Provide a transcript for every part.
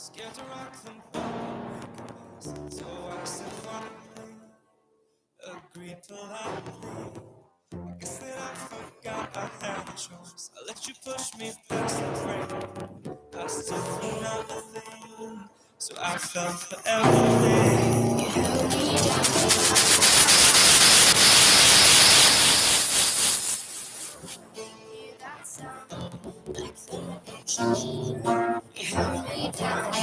Scared to rock them bones, so I said finally, agreed politely. I guess that I forgot I had a choice. I let you push me past the frame. I still feel nothing, so I fell for everything. That sound like the you held me down.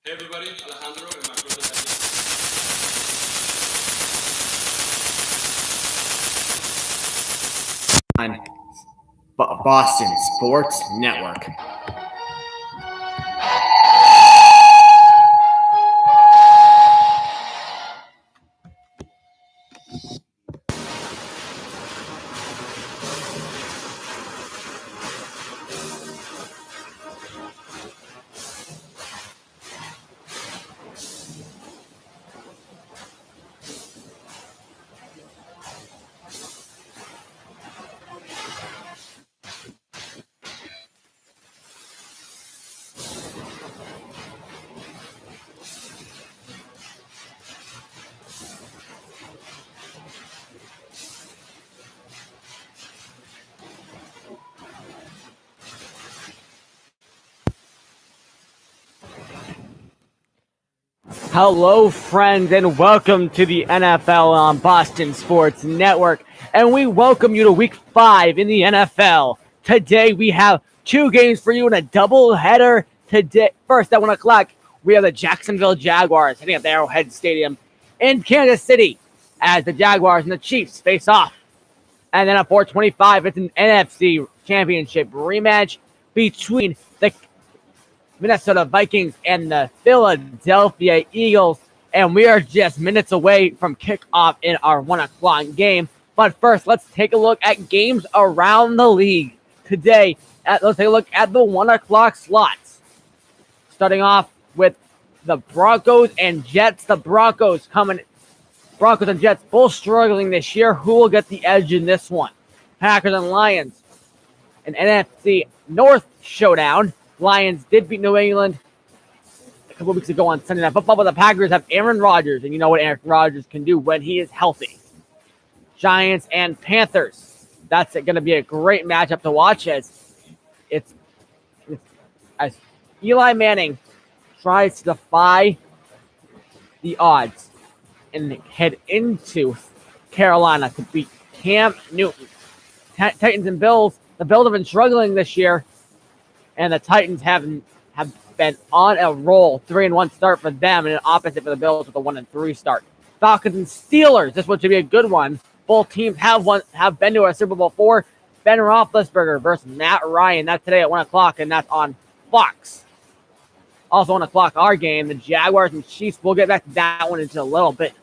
Hey everybody, Alejandro and my brother. On Boston Sports Network. Hello, friends, and welcome to the NFL on Boston Sports Network. And we welcome you to Week 5 in the NFL. Today, we have two games for you in a doubleheader. Today, first at 1 o'clock, we have the Jacksonville Jaguars heading up to Arrowhead Stadium in Kansas City as the Jaguars and the Chiefs face off. And then at 4:25, it's an NFC Championship rematch between the Minnesota Vikings and the Philadelphia Eagles. and we are just minutes away from kickoff in our 1 o'clock game. But first, let's take a look at games around the league today. Let's take a look at the 1 o'clock slots. Starting off with the Broncos and Jets. The Broncos and Jets both struggling this year. Who will get the edge in this one? Packers and Lions. An NFC North showdown. Lions did beat New England a couple weeks ago on Sunday Night Football, but the Packers have Aaron Rodgers, and you know what Aaron Rodgers can do when he is healthy. Giants and Panthers. That's going to be a great matchup to watch as Eli Manning tries to defy the odds and head into Carolina to beat Cam Newton. Titans and Bills. The Bills have been struggling this year, and the Titans have been on a roll. 3-1 start for them, and an opposite for the Bills with a 1-3 start. Falcons and Steelers. This one should be a good one. Both teams have been to a Super Bowl IV. Ben Roethlisberger versus Matt Ryan. That's today at 1 o'clock, and that's on Fox. Also 1 o'clock, our game, the Jaguars and Chiefs. We'll get back to that one in just a little bit.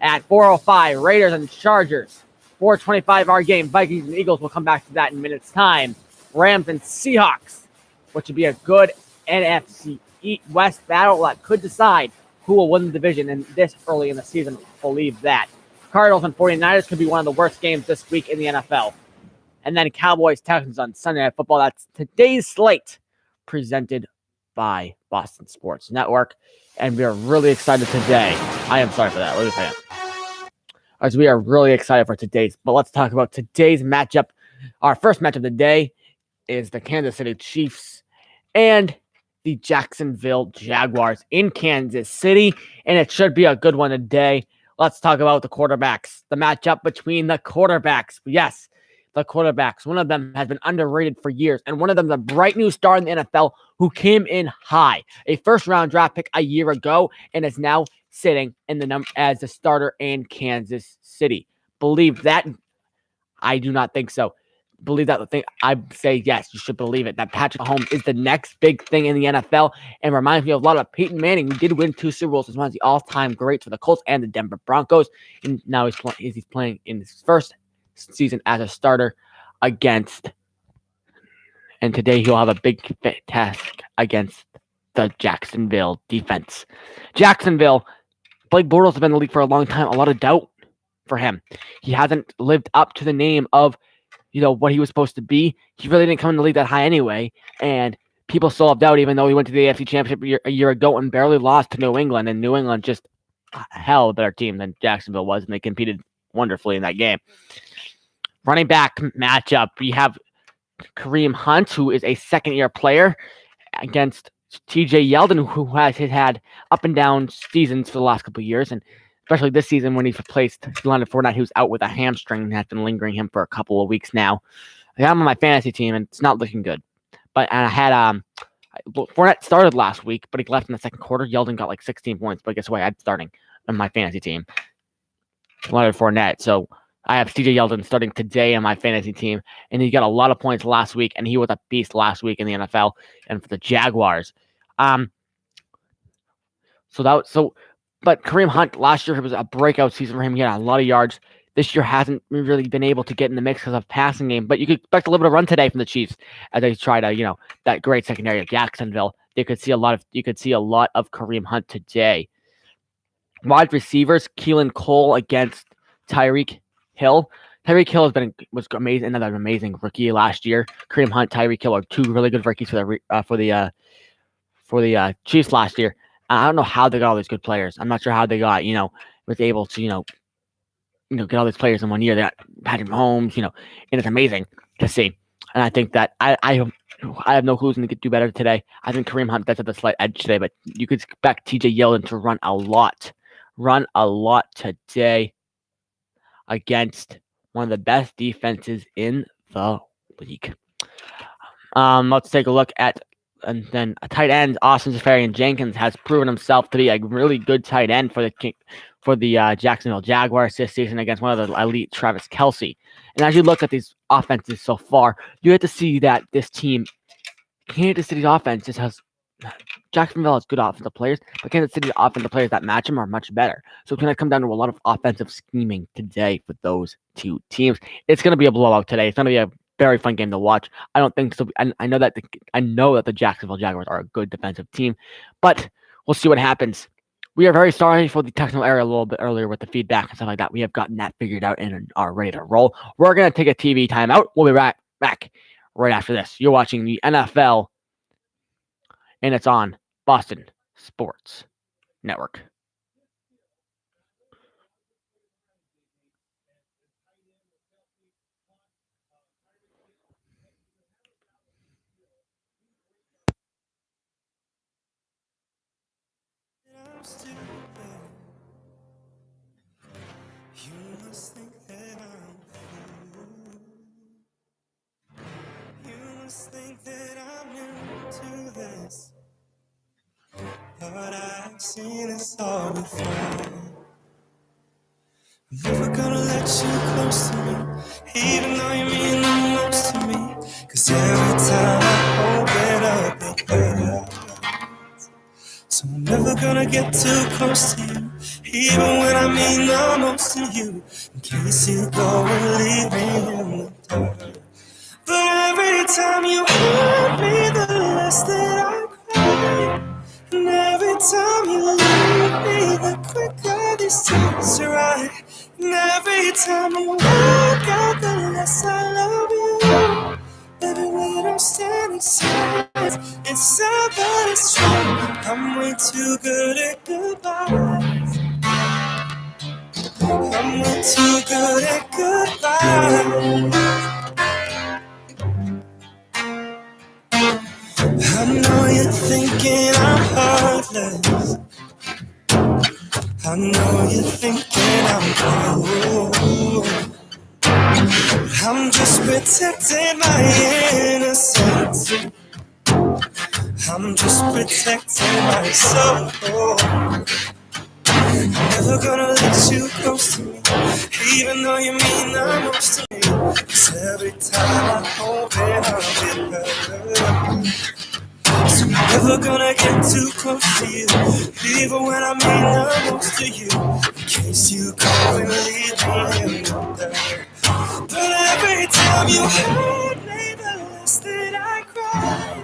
At 4:05, Raiders and Chargers. 4:25, our game, Vikings and Eagles. We'll come back to that in minutes' time. Rams and Seahawks, which would be a good NFC West battle that could decide who will win the division in this early in the season. Believe that. Cardinals and 49ers could be one of the worst games this week in the NFL. And then Cowboys-Texans on Sunday Night Football. That's today's slate, presented by Boston Sports Network. And we are really excited today. I am sorry for that. Let me say it. As we are really excited for today's. But let's talk about today's matchup. Our first matchup of the day is the Kansas City Chiefs and the Jacksonville Jaguars in Kansas City. And it should be a good one today. Let's talk about the quarterbacks. The matchup between the quarterbacks. Yes, the quarterbacks. One of them has been underrated for years, and one of them is a bright new star in the NFL who came in high. A first-round draft pick a year ago and is now sitting in the as the starter in Kansas City. Believe that? I do not think so. Believe that thing? I say yes, you should believe it. That Patrick Mahomes is the next big thing in the NFL and reminds me of a lot of Peyton Manning, who did win 2 Super Bowls as one of the all-time greats for the Colts and the Denver Broncos. And now he's playing in his first season as a starter against. And today he'll have a big task against the Jacksonville defense. Jacksonville, Blake Bortles has been in the league for a long time. A lot of doubt for him. He hasn't lived up to the name of what he was supposed to be. He really didn't come in the league that high anyway, and people still have doubt, even though he went to the AFC Championship a year ago and barely lost to New England, and New England just a hell better team than Jacksonville was, and they competed wonderfully in that game. Running back matchup, we have Kareem Hunt, who is a second-year player, against TJ Yeldon, who has had up and down seasons for the last couple of years, and especially this season when he's replaced Leonard Fournette, who's out with a hamstring and has been lingering him for a couple of weeks now. I got him on my fantasy team, and it's not looking good. But I had Fournette started last week, but he left in the second quarter. Yeldon got like 16 points, but guess what? I had starting on my fantasy team, Leonard Fournette. So I have CJ Yeldon starting today on my fantasy team, and he got a lot of points last week, and he was a beast last week in the NFL and for the Jaguars. But Kareem Hunt, last year was a breakout season for him. He had a lot of yards. This year hasn't really been able to get in the mix because of passing game. But you could expect a little bit of run today from the Chiefs as they try to, that great secondary of Jacksonville. You could see a lot of Kareem Hunt today. Wide receivers, Keelan Cole against Tyreek Hill. Tyreek Hill was amazing, another amazing rookie last year. Kareem Hunt, Tyreek Hill are 2 really good rookies for the Chiefs last year. I don't know how they got all these good players. I'm not sure how they got, was able to, get all these players in one year. They got Patrick Mahomes, and it's amazing to see. And I think that I have no clues to do better today. I think Kareem Hunt does have the slight edge today, but you could expect TJ Yeldon to run a lot today against one of the best defenses in the league. Let's take a look at. And then a tight end, Austin Seferian-Jenkins, has proven himself to be a really good tight end for the Jacksonville Jaguars this season against one of the elite Travis Kelce. And as you look at these offenses so far, you have to see that this team, Kansas City's offense, just has Jacksonville has good offensive players, but Kansas City's offensive players that match them are much better. So it's going to come down to a lot of offensive scheming today for those two teams. It's going to be a blowout today. It's going to be a very fun game to watch. I don't think so. I know that the Jacksonville Jaguars are a good defensive team, but we'll see what happens. We are very sorry for the technical error a little bit earlier with the feedback and stuff like that. We have gotten that figured out and are ready to roll. We're going to take a TV timeout. We'll be back right after this. You're watching the NFL, and it's on Boston Sports Network. I'm stupid. You must think that I'm a fool. You must think that I'm new to this. But I've seen this all before. I'm never gonna let you close to me, even though you mean the most to me. 'Cause every time I open up, it hurts. So I'm never gonna get too close to you, even when I mean the most to you. In case you go and leave me in the dark. But every time you hurt me, the less that I cry. And every time you leave me, the quicker this tears dry. And every time you walk out, the less I love you. Baby, we don't stand a chance. It's sad, but it's true. I'm way too good at goodbyes. I'm way too good at goodbyes. I know you're thinking I'm heartless. I know you're thinking I'm cold. I'm just protecting my innocence. I'm just protecting my soul. Never gonna let you close to me, even though you mean the most to me. 'Cause every time I open up, it hurts. So I'm never gonna get too close to you, even when I mean the most to you. In case you go and leave me in the dark. But every time you hurt me, the less that I cry.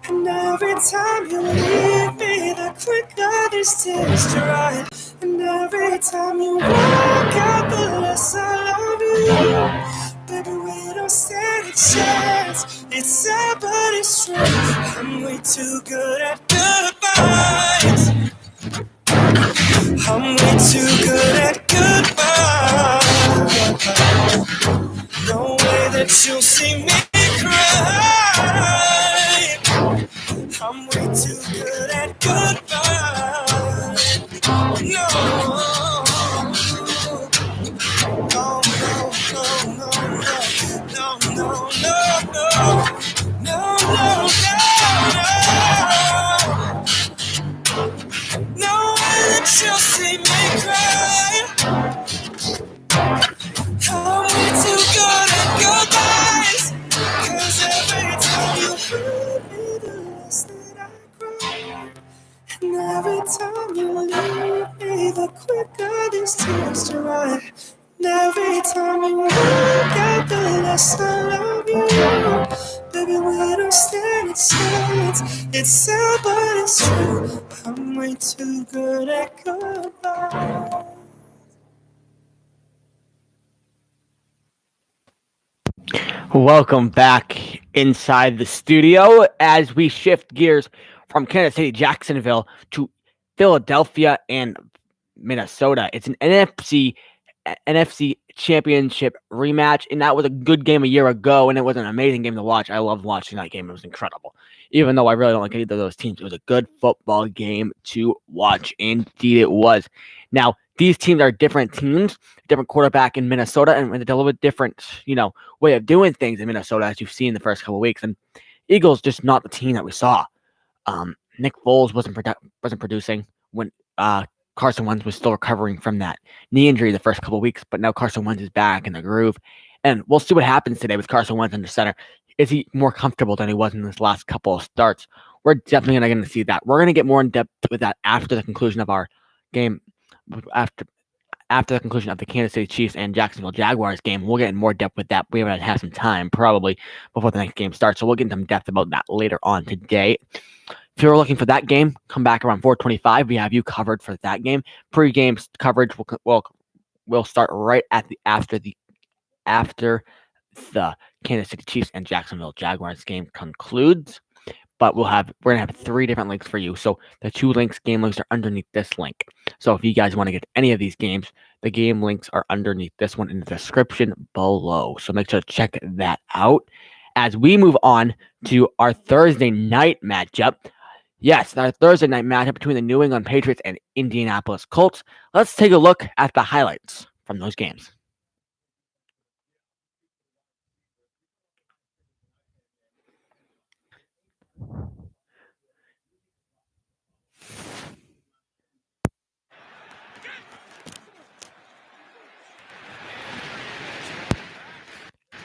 And every time you leave me, the quicker these tears dry. And every time you walk out, the less I love you. Baby, we don't stand a chance. It's sad, but it's true. I'm way too good at goodbyes. I'm way too good at goodbyes. No way that you'll see me cry. I'm way too good at goodbyes. No, no, no, no, no, no, no, no, no, no, no way that you'll see me cry. I'm way too good at goodbyes. 'Cause every time you hurt me, the less that I cry. And every time you leave me, the quicker these tears dry. And every time you walk out, the less I love you. Baby, we don't stand a chance. It's sad, but it's true. I'm way too good at goodbye. Welcome back inside the studio as we shift gears from Kansas City, Jacksonville to Philadelphia and Minnesota. It's an NFC Championship rematch, and that was a good game a year ago, and it was an amazing game to watch. I loved watching that game. It was incredible. Even though I really don't like either of those teams, it was a good football game to watch. Indeed, it was. Now, these teams are different teams, different quarterback in Minnesota, and with a little bit different, way of doing things in Minnesota, as you've seen the first couple of weeks. And Eagles just not the team that we saw. Nick Foles wasn't producing when Carson Wentz was still recovering from that knee injury the first couple of weeks, but now Carson Wentz is back in the groove. And we'll see what happens today with Carson Wentz in the center. Is he more comfortable than he was in his last couple of starts? we're definitely going to see that. We're going to get more in depth with that after the conclusion of our game, after the conclusion of the Kansas City Chiefs and Jacksonville Jaguars game. We'll get in more depth with that. We haven't had some time probably before the next game starts, so we'll get into some depth about that later on today. If you're looking for that game, come back around 4:25. We have you covered for that game. Pre-game coverage will start right after the Kansas City Chiefs and Jacksonville Jaguars game concludes. But we're gonna have 3 different links for you. So the 2 game links are underneath this link. So if you guys want to get any of these games, the game links are underneath this one in the description below. So make sure to check that out. As we move on to our Thursday night matchup. Yes, our Thursday night matchup between the New England Patriots and Indianapolis Colts. Let's take a look at the highlights from those games.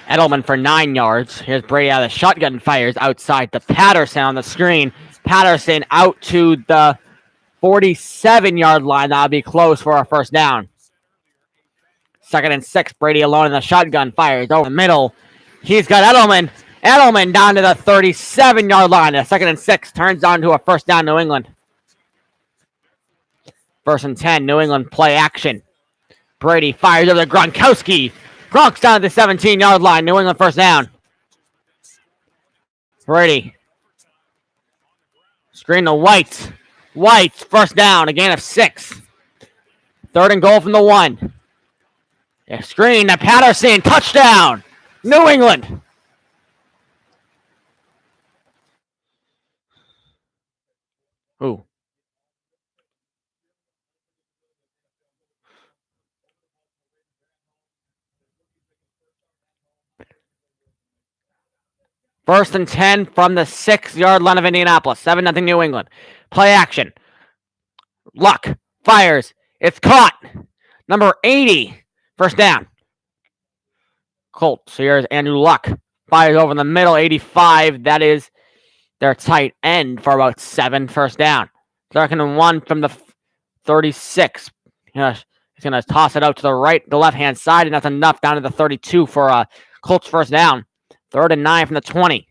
Edelman for 9 yards. Here's Brady out of the shotgun, fires outside to Patterson on the screen. Patterson out to the 47-yard line. That'll be close for our first down. 2nd and 6. Brady alone in the shotgun, fires over the middle. He's got Edelman. Edelman down to the 37-yard line. A 2nd and 6 turns on to a first down, New England. 1st and 10. New England play action. Brady fires over to Gronkowski. Gronk's down to the 17-yard line. New England first down. Brady. Screen to White. White's first down. A gain of 6. 3rd and goal from the 1. A screen to Patterson. Touchdown. New England. Ooh. First and 10 from the 6-yard line of Indianapolis. 7-0 New England. Play action. Luck fires. It's caught. Number 80. First down. Colts. Here's Andrew Luck. Fires over in the middle. 85. That is their tight end for about 7. First down. 2nd and 1 from the 36. He's going to toss it out to the left-hand side, and that's enough down to the 32 for Colts first down. 3rd and 9 from the 20.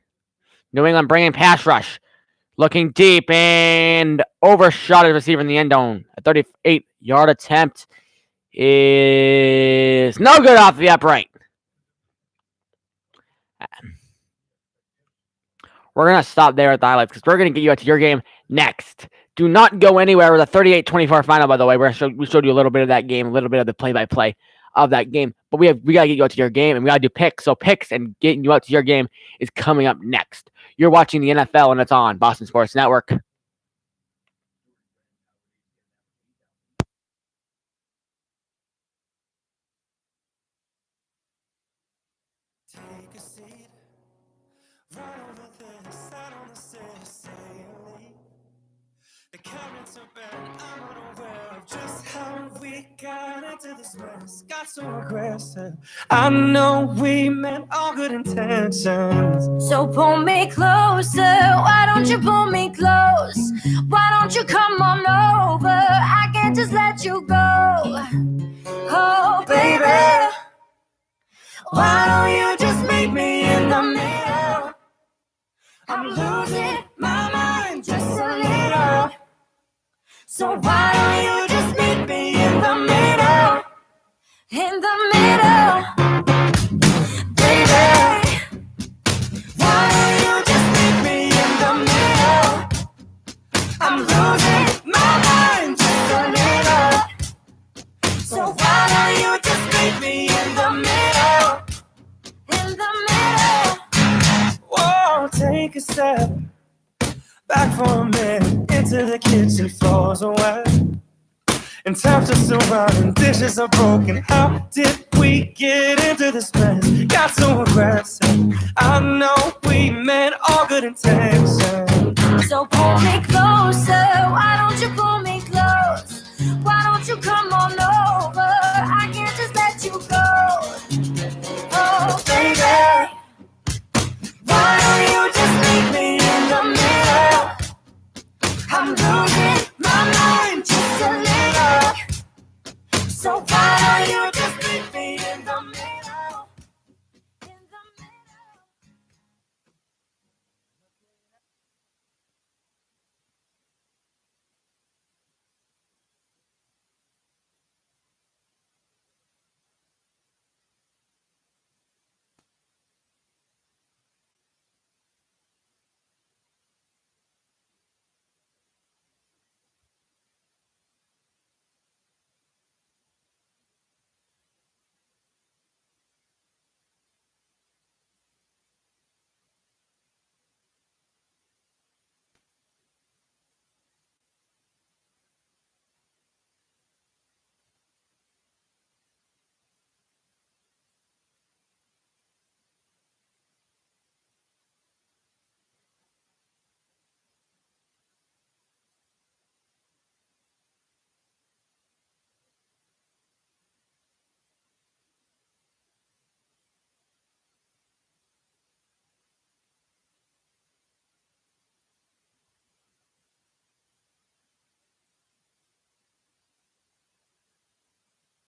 New England bringing pass rush. Looking deep and overshot his receiver in the end zone. A 38-yard attempt is no good off the upright. We're going to stop there at the highlights because we're going to get you out to your game next. Do not go anywhere with a 38-24 final, by the way. We showed you a little bit of that game, a little bit of the play-by-play of that game. But we got to get you out to your game, and we got to do picks. So picks and getting you out to your game is coming up next. You're watching the NFL, and it's on Boston Sports Network. Take a seat right over there, sat on the sailing. The currents are bad, I'm unaware of just how we got into this mess. Got so aggressive. I know we meant all good intentions. So pull me closer, why don't you pull me close? Why don't you come on over? I can't just let you go. Oh, baby, why don't you just meet me in the middle? I'm losing my mind just a little. So why don't you just meet me in the middle? In the middle, baby. Why don't you just meet me in the middle? I'm losing my mind just a little. So why don't you just meet me in the middle? In the middle. Whoa, take a step back for a minute. Into the kitchen, floors are wet, and taps are still running, dishes are broken. How did we get into this mess? Got so aggressive. I know we meant all good intentions. So pull me closer, why don't you pull me close? Why don't you come on